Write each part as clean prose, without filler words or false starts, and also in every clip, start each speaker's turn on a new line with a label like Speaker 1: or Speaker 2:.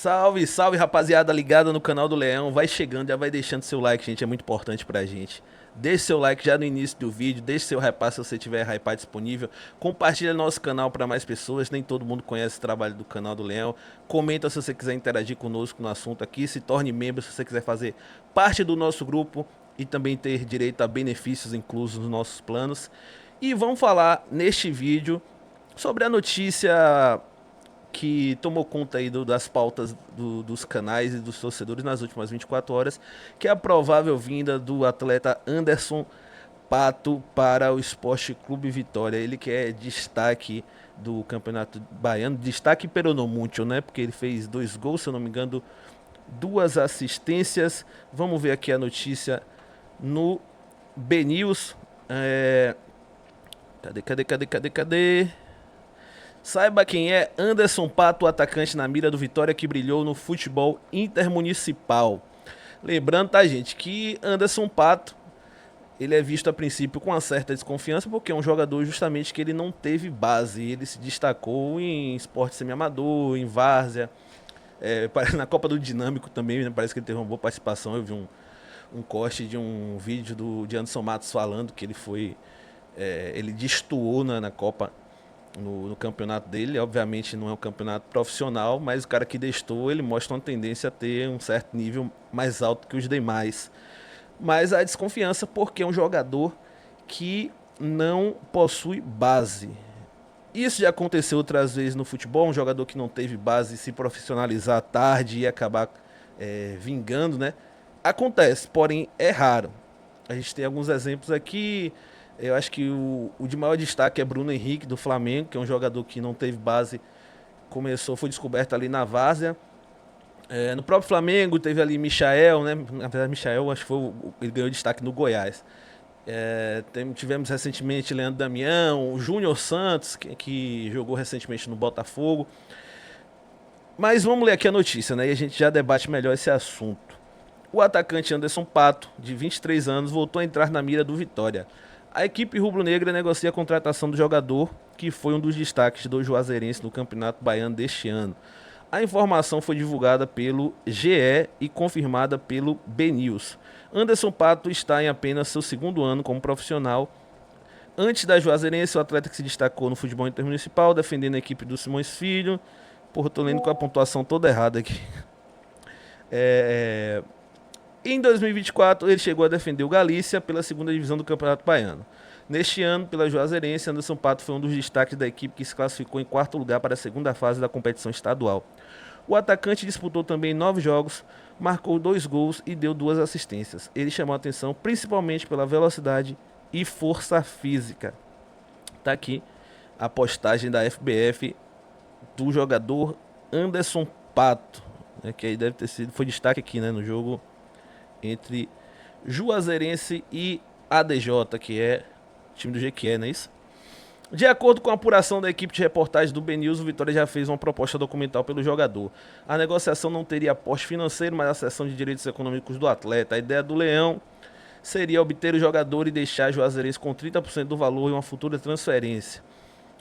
Speaker 1: Salve, salve rapaziada ligada no canal do Leão. Vai chegando, já vai deixando seu like, gente, é muito importante pra gente. Deixe seu like já no início do vídeo, deixe seu repasse se você tiver hypar disponível. Compartilha nosso canal para mais pessoas, nem todo mundo conhece o trabalho do canal do Leão. Comenta se você quiser interagir conosco no assunto aqui, se torne membro se você quiser fazer parte do nosso grupo e também ter direito a benefícios inclusos nos nossos planos. E vamos falar neste vídeo sobre a notícia que tomou conta aí das pautas dos canais e dos torcedores nas últimas 24 horas, que é a provável vinda do atleta Anderson Pato para o Esporte Clube Vitória. Ele que é destaque do Campeonato Baiano, destaque peronomútil, né? Porque ele fez 2 gols, se eu não me engano, 2 assistências. Vamos ver aqui a notícia no BNews. Cadê? Saiba quem é Anderson Pato, o atacante na mira do Vitória que brilhou no futebol intermunicipal. Lembrando, tá, gente, que Anderson Pato, ele é visto a princípio com uma certa desconfiança porque é um jogador justamente que ele não teve base. Ele se destacou em esporte semi-amador, em várzea, na Copa do Dinâmico também, né, parece que ele teve uma boa participação. Eu vi um corte de um vídeo de Anderson Matos falando que ele destoou na Copa. No campeonato dele, obviamente não é um campeonato profissional, mas o cara que destou, ele mostra uma tendência a ter um certo nível mais alto que os demais. Mas a desconfiança porque é um jogador que não possui base. Isso já aconteceu outras vezes no futebol, um jogador que não teve base se profissionalizar tarde e acabar vingando, né? Acontece, porém é raro. A gente tem alguns exemplos aqui. Eu acho que o de maior destaque é Bruno Henrique, do Flamengo, que é um jogador que não teve base, foi descoberto ali na várzea. No próprio Flamengo teve ali Michael, né? Na verdade, Michael, acho que ele ganhou destaque no Goiás. Tivemos recentemente Leandro Damião, o Júnior Santos, que jogou recentemente no Botafogo. Mas vamos ler aqui a notícia, né? E a gente já debate melhor esse assunto. O atacante Anderson Pato, de 23 anos, voltou a entrar na mira do Vitória. A equipe rubro-negra negocia a contratação do jogador, que foi um dos destaques do Juazeirense no Campeonato Baiano deste ano. A informação foi divulgada pelo GE e confirmada pelo BNews. Anderson Pato está em apenas seu 2º ano como profissional. Antes da Juazeirense, o atleta que se destacou no futebol intermunicipal, defendendo a equipe do Simões Filho. Porra, tô lendo com a pontuação toda errada aqui. Em 2024, ele chegou a defender o Galícia pela 2ª divisão do Campeonato Baiano. Neste ano, pela Juazeirense, Anderson Pato foi um dos destaques da equipe que se classificou em 4º lugar para a 2ª fase da competição estadual. O atacante disputou também 9 jogos, marcou 2 gols e deu 2 assistências. Ele chamou a atenção principalmente pela velocidade e força física. Tá aqui a postagem da FBF do jogador Anderson Pato, né, que aí foi destaque aqui, né, no jogo entre Juazeirense e ADJ, que é o time do Jequié, não é isso? De acordo com a apuração da equipe de reportagem do BNews, o Vitória já fez uma proposta documental pelo jogador. A negociação não teria aporte financeiro, mas a cessão de direitos econômicos do atleta. A ideia do Leão seria obter o jogador e deixar Juazeirense com 30% do valor em uma futura transferência.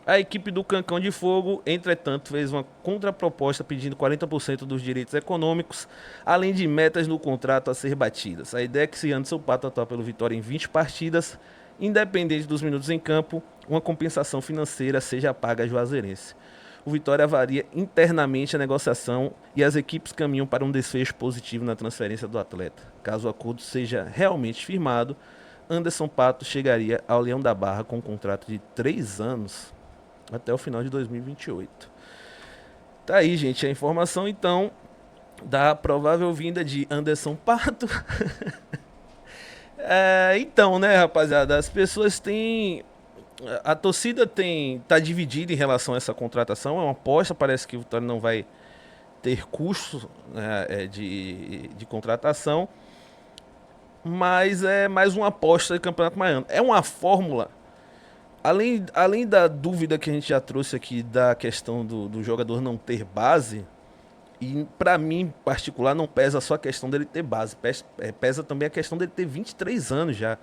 Speaker 1: A equipe do Cancão de Fogo, entretanto, fez uma contraproposta pedindo 40% dos direitos econômicos, além de metas no contrato a ser batidas. A ideia é que, se Anderson Pato atuar pelo Vitória em 20 partidas, independente dos minutos em campo, uma compensação financeira seja paga a Juazeirense. O Vitória avalia internamente a negociação e as equipes caminham para um desfecho positivo na transferência do atleta. Caso o acordo seja realmente firmado, Anderson Pato chegaria ao Leão da Barra com um contrato de 3 anos até o final de 2028. Tá aí, gente, a informação então da provável vinda de Anderson Pato. Então, né, rapaziada, as pessoas têm... A torcida tá dividida em relação a essa contratação. É uma aposta, parece que o Vitória não vai ter custo, né, de contratação, mas é mais uma aposta de Campeonato Baiano. É uma fórmula. Além da dúvida que a gente já trouxe aqui da questão do jogador não ter base, e pra mim em particular não pesa só a questão dele ter base, pesa também a questão dele ter 23 anos já.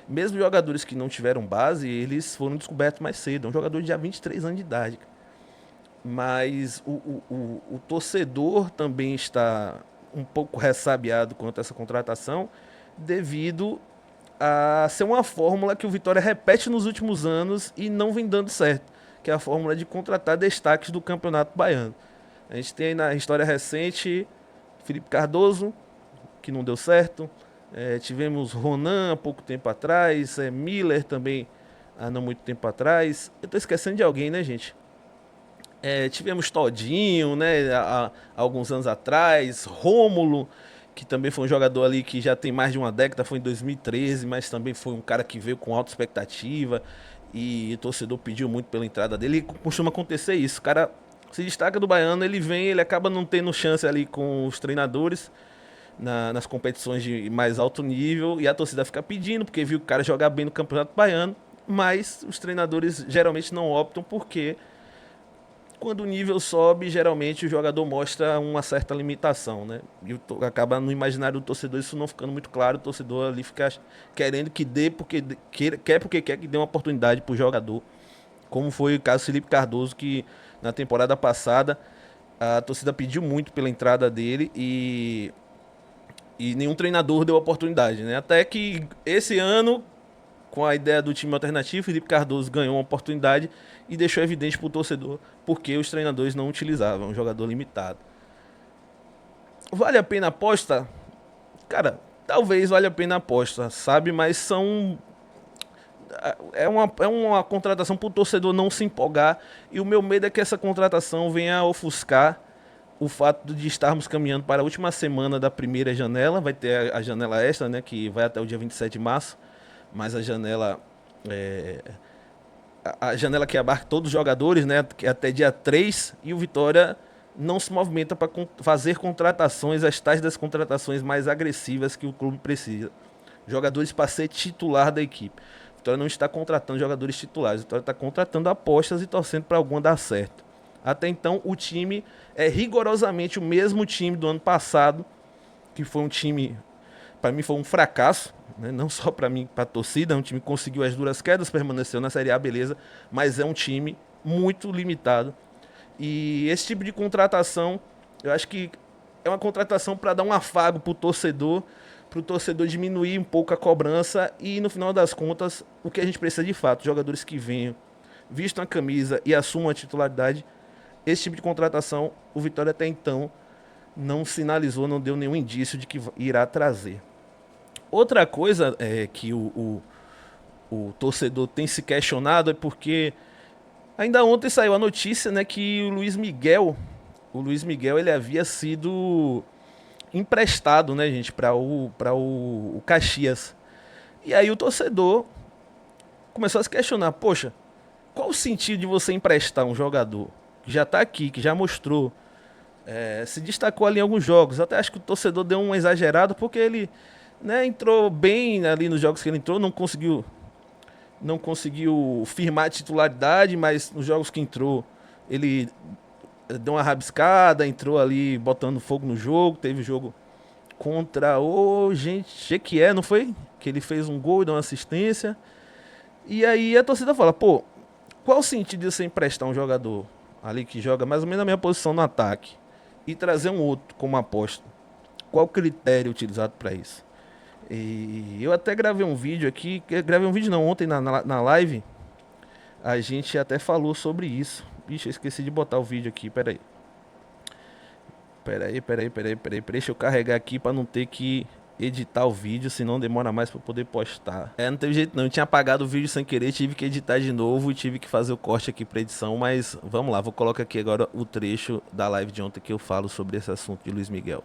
Speaker 1: Mesmo jogadores que não tiveram base, eles foram descobertos mais cedo. É um jogador de já 23 anos de idade. mas o torcedor também está um pouco ressabiado quanto a essa contratação, devido a ser uma fórmula que o Vitória repete nos últimos anos e não vem dando certo, que é a fórmula de contratar destaques do Campeonato Baiano. A gente tem aí na história recente Felipe Cardoso, que não deu certo. Tivemos Ronan há pouco tempo atrás, Miller também há não muito tempo atrás. Eu tô esquecendo de alguém, né, gente? Tivemos Todinho, né, há alguns anos atrás, Rômulo, que também foi um jogador ali que já tem mais de uma década, foi em 2013, mas também foi um cara que veio com alta expectativa e o torcedor pediu muito pela entrada dele. E costuma acontecer isso, o cara se destaca do Baiano, ele vem, ele acaba não tendo chance ali com os treinadores nas competições de mais alto nível e a torcida fica pedindo porque viu o cara jogar bem no Campeonato Baiano, mas os treinadores geralmente não optam porque quando o nível sobe, geralmente o jogador mostra uma certa limitação, né? E acaba no imaginário do torcedor isso não ficando muito claro, o torcedor ali fica querendo que dê porque quer que dê uma oportunidade pro jogador, como foi o caso do Felipe Cardoso, que na temporada passada a torcida pediu muito pela entrada dele e nenhum treinador deu oportunidade, né? Até que esse ano, com a ideia do time alternativo, Felipe Cardoso ganhou uma oportunidade e deixou evidente para o torcedor porque os treinadores não utilizavam, um jogador limitado. Vale a pena a aposta? Cara, talvez valha a pena a aposta, sabe? Mas é uma contratação para o torcedor não se empolgar e o meu medo é que essa contratação venha a ofuscar o fato de estarmos caminhando para a última semana da primeira janela. Vai ter a janela extra, né, que vai até o dia 27 de março, mas a janela a janela que abarca todos os jogadores, né, que é até dia 3, e o Vitória não se movimenta para fazer contratações, as tais das contratações mais agressivas que o clube precisa. Jogadores para ser titular da equipe. O Vitória não está contratando jogadores titulares, o Vitória está contratando apostas e torcendo para alguma dar certo. Até então, o time é rigorosamente o mesmo time do ano passado, que foi um time, para mim, foi um fracasso, né? Não só para mim, para a torcida. É um time que conseguiu as duras quedas, permaneceu na Série A, beleza, mas é um time muito limitado. E esse tipo de contratação, eu acho que é uma contratação para dar um afago para o torcedor diminuir um pouco a cobrança e, no final das contas, o que a gente precisa de fato, jogadores que venham, vistam a camisa e assumam a titularidade. Esse tipo de contratação, o Vitória até então não sinalizou, não deu nenhum indício de que irá trazer. Outra coisa que o torcedor tem se questionado é porque ainda ontem saiu a notícia, né, que o Luiz Miguel ele havia sido emprestado, né, gente, para o Caxias. E aí o torcedor começou a se questionar, poxa, qual o sentido de você emprestar um jogador que já está aqui, que já mostrou, se destacou ali em alguns jogos. Até acho que o torcedor deu uma exagerada porque ele, né, entrou bem ali nos jogos que ele entrou, não conseguiu firmar a titularidade, mas nos jogos que entrou, ele deu uma rabiscada, entrou ali botando fogo no jogo. Teve jogo contra o Jequié, não foi? Que ele fez um gol e deu uma assistência. E aí a torcida fala, pô, qual o sentido de você emprestar um jogador ali que joga mais ou menos na minha posição no ataque e trazer um outro como aposta? Qual o critério utilizado para isso? E eu até gravei um vídeo aqui, gravei um vídeo não, ontem na live, a gente até falou sobre isso. Bicho, eu esqueci de botar o vídeo aqui, peraí. Peraí, deixa eu carregar aqui pra não ter que editar o vídeo, senão demora mais pra poder postar. Não teve jeito não, eu tinha apagado o vídeo sem querer, tive que editar de novo e tive que fazer o corte aqui pra edição, mas vamos lá, vou colocar aqui agora o trecho da live de ontem que eu falo sobre esse assunto de Luiz Miguel.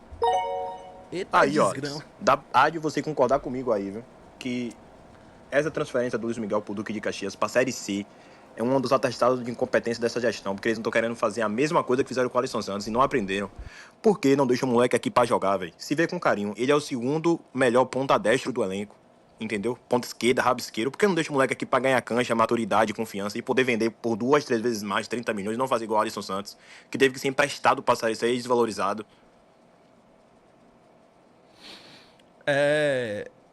Speaker 1: Eita
Speaker 2: Aí, ó,
Speaker 1: desgrama.
Speaker 2: há de você concordar comigo aí, viu? Que essa transferência do Luiz Miguel pro Duque de Caxias pra Série C é um dos atestados de incompetência dessa gestão, porque eles não estão querendo fazer a mesma coisa que fizeram com o Alisson Santos e não aprenderam. Por que não deixa o moleque aqui pra jogar, velho? Se vê com carinho, ele é o segundo melhor ponta destro do elenco, entendeu? Ponta esquerda, rabo esquerdo. Por que não deixa o moleque aqui pra ganhar cancha, maturidade, confiança e poder vender por 2, 3 vezes mais, 30 milhões e não fazer igual o Alisson Santos, que teve que ser emprestado pra Série C e desvalorizado?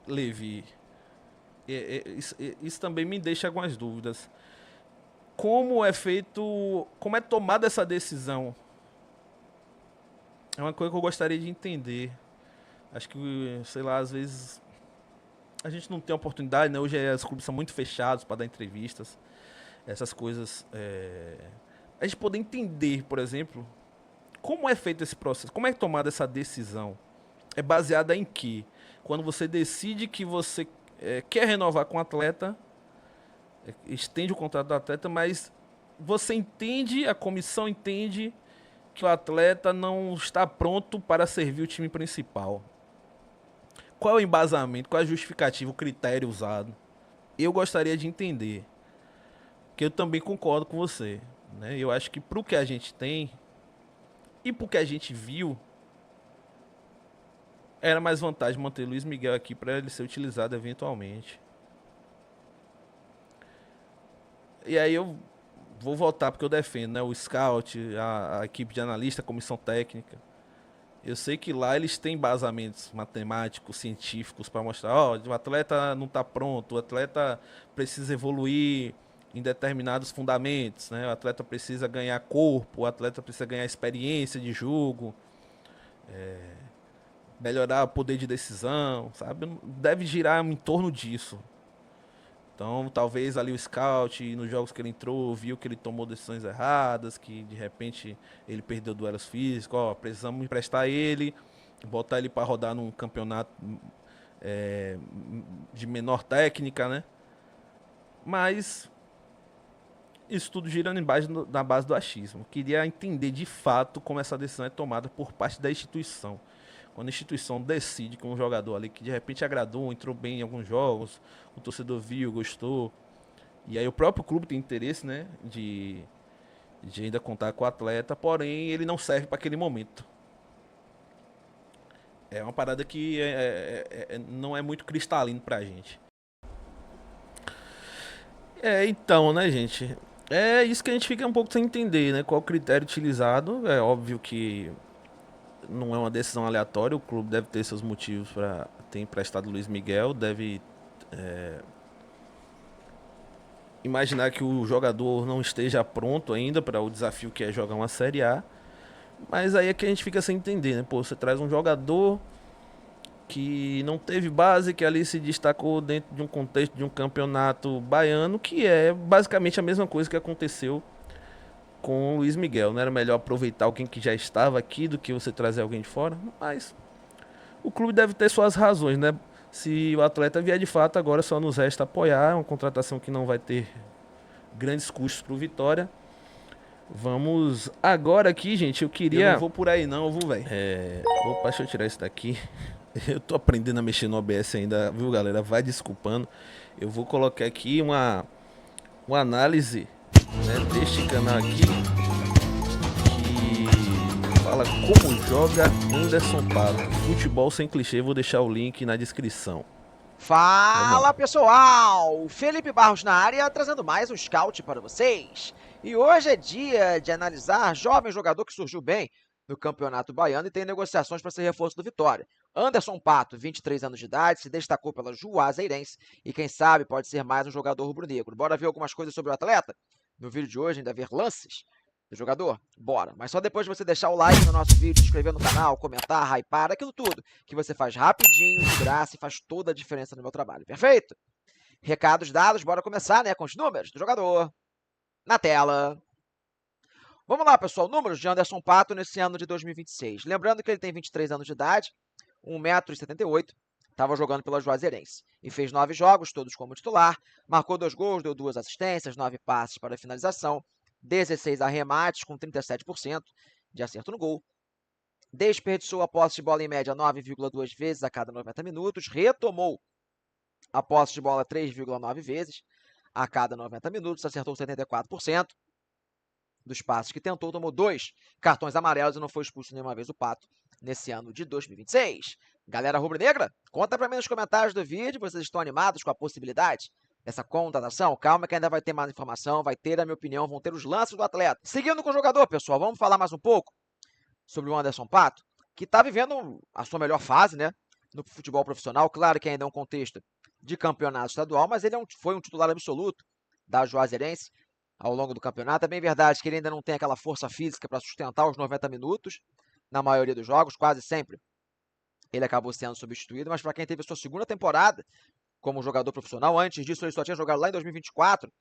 Speaker 1: Levi, isso também me deixa algumas dúvidas. como é feito, como é tomada essa decisão. É uma coisa que eu gostaria de entender. Acho que, sei lá, às vezes a gente não tem oportunidade, né? Hoje os clubes são muito fechados para dar entrevistas, essas coisas. A gente poder entender, por exemplo, como é feito esse processo, como é tomada essa decisão. É baseada em quê? Quando você decide que você quer renovar com o atleta, estende o contrato do atleta, mas você entende, a comissão entende que o atleta não está pronto para servir o time principal. Qual é o embasamento, qual é a justificativa, o critério usado? Eu gostaria de entender, que eu também concordo com você, né? Eu acho que pro que a gente tem e pro que a gente viu, era mais vantagem manter Luiz Miguel aqui para ele ser utilizado eventualmente. E aí eu vou voltar porque eu defendo, né? O scout, a equipe de analista, a comissão técnica. Eu sei que lá eles têm embasamentos matemáticos, científicos para mostrar, ó, o atleta não está pronto, o atleta precisa evoluir em determinados fundamentos, né? O atleta precisa ganhar corpo, o atleta precisa ganhar experiência de jogo, melhorar o poder de decisão, sabe? Deve girar em torno disso. Então, talvez ali o scout, nos jogos que ele entrou, viu que ele tomou decisões erradas, que de repente ele perdeu duelos físicos, ó, precisamos emprestar ele, botar ele para rodar num campeonato é, de menor técnica, né? Mas isso tudo girando na base do achismo. Queria entender de fato como essa decisão é tomada por parte da instituição. Quando a instituição decide que um jogador ali que de repente agradou, entrou bem em alguns jogos, o torcedor viu, gostou, e aí o próprio clube tem interesse, né, de ainda contar com o atleta, porém ele não serve para aquele momento. É uma parada que não é muito cristalino pra gente. Então, né, gente? É isso que a gente fica um pouco sem entender, né? Qual o critério utilizado. É óbvio que não é uma decisão aleatória, o clube deve ter seus motivos para ter emprestado o Luiz Miguel, deve imaginar que o jogador não esteja pronto ainda para o desafio que é jogar uma Série A. Mas aí é que a gente fica sem entender, né? Pô, você traz um jogador que não teve base, que ali se destacou dentro de um contexto de um campeonato baiano, que é basicamente a mesma coisa que aconteceu com o Luiz Miguel. Não era melhor aproveitar alguém que já estava aqui do que você trazer alguém de fora? Mas o clube deve ter suas razões, né? Se o atleta vier de fato, agora só nos resta apoiar. É uma contratação que não vai ter grandes custos para o Vitória. Vamos agora aqui, gente. Eu queria. Eu não vou por aí, não, vou, velho. Opa, deixa eu tirar isso daqui. Eu tô aprendendo a mexer no OBS ainda, viu, galera? Vai desculpando. Eu vou colocar aqui uma análise, né, deste canal aqui que fala como joga Anderson Pato. Futebol sem clichê. Vou deixar o link na descrição.
Speaker 3: Fala, pessoal! Felipe Barros na área, trazendo mais um scout para vocês. E hoje é dia de analisar jovem jogador que surgiu bem no Campeonato Baiano e tem negociações para ser reforço do Vitória. Anderson Pato, 23 anos de idade, se destacou pela Juazeirense e quem sabe pode ser mais um jogador rubro-negro. Bora ver algumas coisas sobre o atleta? No vídeo de hoje ainda ver lances do jogador? Bora! Mas só depois de você deixar o like no nosso vídeo, se inscrever no canal, comentar, hypar, aquilo tudo que você faz rapidinho, de graça e faz toda a diferença no meu trabalho. Perfeito? Recados dados, bora começar, né, com os números do jogador na tela. Vamos lá, pessoal, números de Anderson Pato nesse ano de 2026. Lembrando que ele tem 23 anos de idade, 1,78 m, estava jogando pela Juazeirense e fez 9 jogos, todos como titular, marcou 2 gols, deu 2 assistências, 9 passes para a finalização, 16 arremates com 37% de acerto no gol. Desperdiçou a posse de bola em média 9,2 vezes a cada 90 minutos, retomou a posse de bola 3,9 vezes a cada 90 minutos, acertou 74% dos passes que tentou, tomou 2 cartões amarelos e não foi expulso nenhuma vez o Pato nesse ano de 2026. Galera rubro-negra, conta para mim nos comentários do vídeo, vocês estão animados com a possibilidade dessa contratação? Calma que ainda vai ter mais informação, vai ter a minha opinião, vão ter os lances do atleta. Seguindo com o jogador, pessoal, vamos falar mais um pouco sobre o Anderson Pato, que está vivendo a sua melhor fase, né, no futebol profissional. Claro que ainda é um contexto de campeonato estadual, mas ele foi um titular absoluto da Juazeirense. ao longo do campeonato. É bem verdade que ele ainda não tem aquela força física para sustentar os 90 minutos na maioria dos jogos, quase sempre ele acabou sendo substituído, mas para quem teve a sua segunda temporada como jogador profissional, antes disso ele só tinha jogado lá em 2024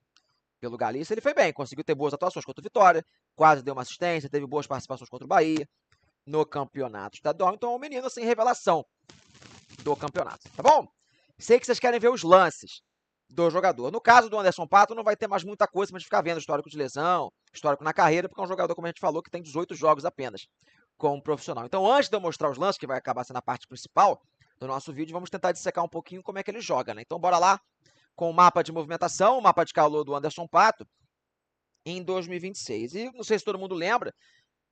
Speaker 3: pelo Galícia, ele foi bem, conseguiu ter boas atuações contra o Vitória, quase deu uma assistência, teve boas participações contra o Bahia no campeonato estadual, então é um menino assim, revelação do campeonato, tá bom? Sei que vocês querem ver os lances do jogador. No caso do Anderson Pato, não vai ter mais muita coisa pra gente ficar vendo histórico de lesão, histórico na carreira, porque é um jogador, como a gente falou, que tem 18 jogos apenas como profissional. Então, antes de eu mostrar os lances, que vai acabar sendo a parte principal do nosso vídeo, vamos tentar dissecar um pouquinho como é que ele joga, né? Então, bora lá com o mapa de movimentação, o mapa de calor do Anderson Pato em 2026. E não sei se todo mundo lembra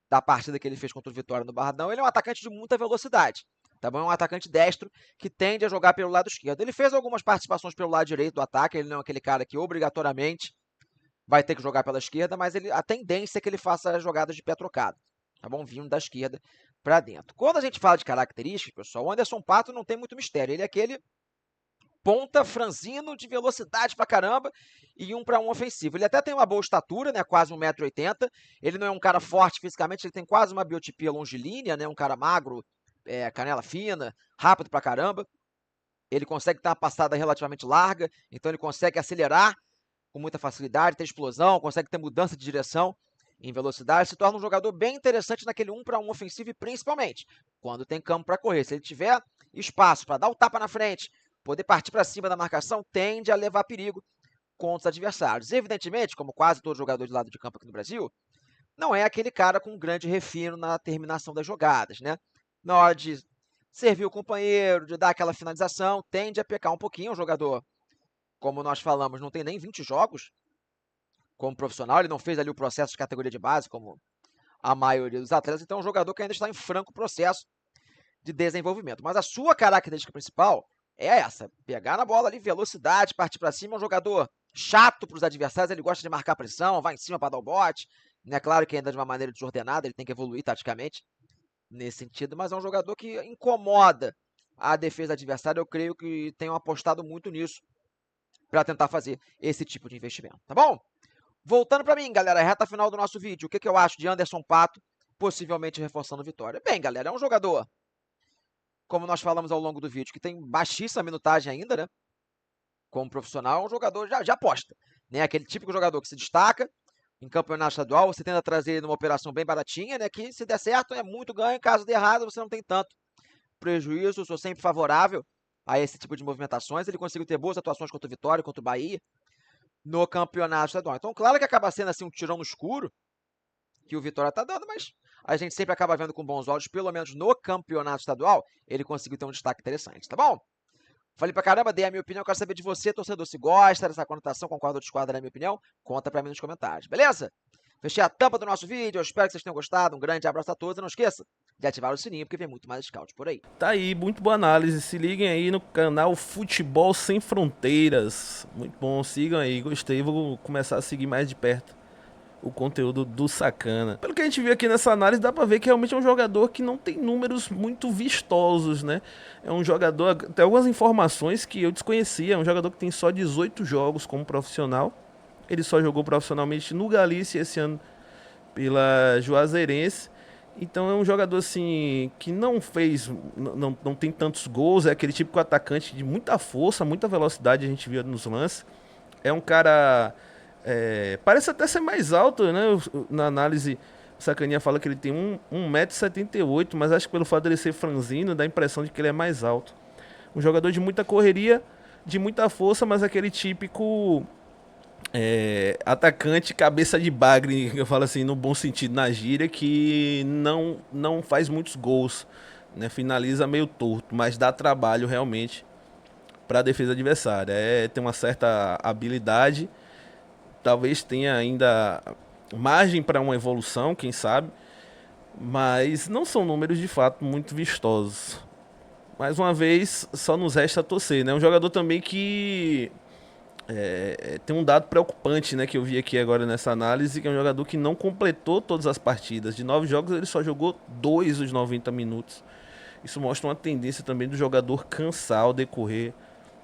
Speaker 3: da partida que ele fez contra o Vitória no Barradão, ele é um atacante de muita velocidade. Tá bom? É um atacante destro que tende a jogar pelo lado esquerdo. Ele fez algumas participações pelo lado direito do ataque, ele não é aquele cara que obrigatoriamente vai ter que jogar pela esquerda, mas a tendência é que ele faça jogadas de pé trocado, tá bom? Vindo da esquerda para dentro. Quando a gente fala de características, pessoal, o Anderson Pato não tem muito mistério. Ele é aquele ponta franzino de velocidade pra caramba e 1-1 ofensivo. Ele até tem uma boa estatura, né? Quase 1,80 m. Ele não é um cara forte fisicamente, ele tem quase uma biotipia longilínea, né? Um cara magro, canela fina, rápido pra caramba. Ele consegue ter uma passada relativamente larga, então ele consegue acelerar com muita facilidade, ter explosão, consegue ter mudança de direção em velocidade, se torna um jogador bem interessante naquele 1-1 ofensivo e principalmente quando tem campo para correr. Se ele tiver espaço para dar o tapa na frente, poder partir para cima da marcação, tende a levar perigo contra os adversários. Evidentemente, como quase todo jogador de lado de campo aqui no Brasil, não é aquele cara com grande refino na terminação das jogadas, né? Na hora de servir o companheiro, de dar aquela finalização, tende a pecar um pouquinho. O jogador, como nós falamos, não tem nem 20 jogos como profissional, ele não fez ali o processo de categoria de base, como a maioria dos atletas, então é um jogador que ainda está em franco processo de desenvolvimento. Mas a sua característica principal é essa, pegar na bola ali, velocidade, partir para cima, é um jogador chato para os adversários, ele gosta de marcar pressão, vai em cima para dar o bote, né? Claro que ainda de uma maneira desordenada, ele tem que evoluir taticamente nesse sentido, mas é um jogador que incomoda a defesa adversária, eu creio que tenham apostado muito nisso para tentar fazer esse tipo de investimento, tá bom? Voltando para mim, galera, reta final do nosso vídeo, o que eu acho de Anderson Pato, possivelmente reforçando Vitória? Bem, galera, é um jogador, como nós falamos ao longo do vídeo, que tem baixíssima minutagem ainda, né? Como profissional, é um jogador já aposta, né? Aquele típico jogador que se destaca em campeonato estadual, você tenta trazer ele numa operação bem baratinha, né? Que se der certo é muito ganho, caso dê errado você não tem tanto prejuízo. Eu sou sempre favorável a esse tipo de movimentações. Ele conseguiu ter boas atuações contra o Vitória, contra o Bahia, no campeonato estadual. Então, claro que acaba sendo assim um tirão no escuro que o Vitória tá dando, mas a gente sempre acaba vendo com bons olhos, pelo menos no campeonato estadual, ele conseguiu ter um destaque interessante, tá bom? Falei pra caramba, dei a minha opinião, quero saber de você, torcedor, se gosta dessa conotação, concorda ou discorda da minha opinião, conta pra mim nos comentários, beleza? Fechei a tampa do nosso vídeo, eu espero que vocês tenham gostado, um grande abraço a todos e não esqueça de ativar o sininho, porque vem muito mais scout por aí.
Speaker 1: Tá aí, muito boa análise. Se liguem aí no canal Futebol Sem Fronteiras. Muito bom, sigam aí. Gostei, vou começar a seguir mais de perto o conteúdo do Sacana. Pelo que a gente viu aqui nessa análise, dá pra ver que realmente é um jogador que não tem números muito vistosos, né? É um jogador, tem algumas informações que eu desconhecia, é um jogador que tem só 18 jogos como profissional. Ele só jogou profissionalmente no Galícia esse ano pela Juazeirense. Então é um jogador assim que não fez, não tem tantos gols, é aquele típico atacante de muita força, muita velocidade, a gente viu nos lances. É um cara, parece até ser mais alto, né? Na análise, o Sacaninha fala que ele tem 1,78 m, mas acho que pelo fato dele ser franzino, dá a impressão de que ele é mais alto. Um jogador de muita correria, de muita força, mas aquele típico atacante cabeça de bagre, eu falo assim no bom sentido, na gíria, que não faz muitos gols, né? Finaliza meio torto, mas dá trabalho realmente para a defesa adversária. Tem uma certa habilidade, talvez tenha ainda margem para uma evolução, quem sabe, mas não são números de fato muito vistosos. Mais uma vez, só nos resta torcer, né? Um jogador também que tem um dado preocupante, né, que eu vi aqui agora nessa análise, que é um jogador que não completou todas as partidas. De 9 jogos, ele só jogou 2 dos 90 minutos. Isso mostra uma tendência também do jogador cansar ao decorrer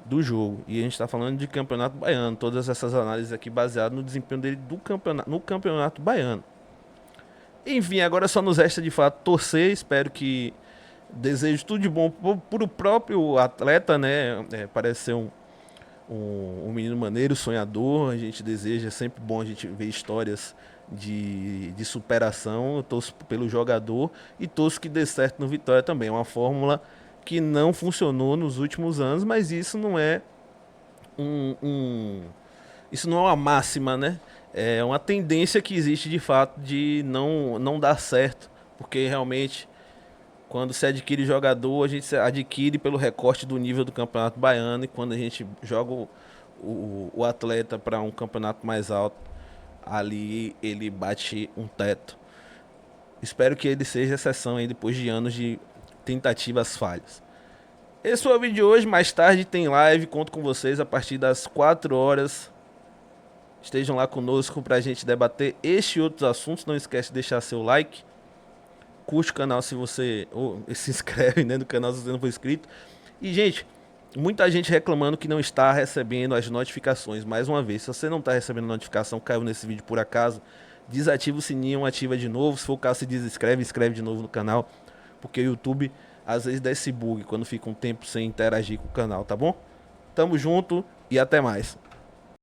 Speaker 1: do jogo. E a gente está falando de Campeonato Baiano. Todas essas análises aqui baseadas no desempenho dele no Campeonato Baiano. Enfim, agora só nos resta de fato torcer. Espero que desejo tudo de bom para o próprio atleta, né? Parece ser um menino maneiro, sonhador. A gente deseja, é sempre bom a gente ver histórias de superação. Eu torço pelo jogador e torço que dê certo no Vitória também. É uma fórmula que não funcionou nos últimos anos, mas isso não é isso não é uma máxima, né? É uma tendência que existe de fato de não dar certo, porque realmente quando se adquire jogador, a gente se adquire pelo recorte do nível do Campeonato Baiano, e quando a gente joga o atleta para um campeonato mais alto, ali ele bate um teto. Espero que ele seja exceção aí depois de anos de tentativas falhas. Esse foi o vídeo de hoje. Mais tarde tem live, conto com vocês a partir das 4 horas. Estejam lá conosco pra gente debater este e outros assuntos. Não esquece de deixar seu like, curte o canal se você... ou se inscreve, né, no canal se você não for inscrito. E, gente, muita gente reclamando que não está recebendo as notificações. Mais uma vez, se você não está recebendo notificação, caiu nesse vídeo por acaso, desativa o sininho, ativa de novo. Se for o caso, se desinscreve, inscreve de novo no canal, porque o YouTube às vezes dá esse bug quando fica um tempo sem interagir com o canal, tá bom? Tamo junto e até mais.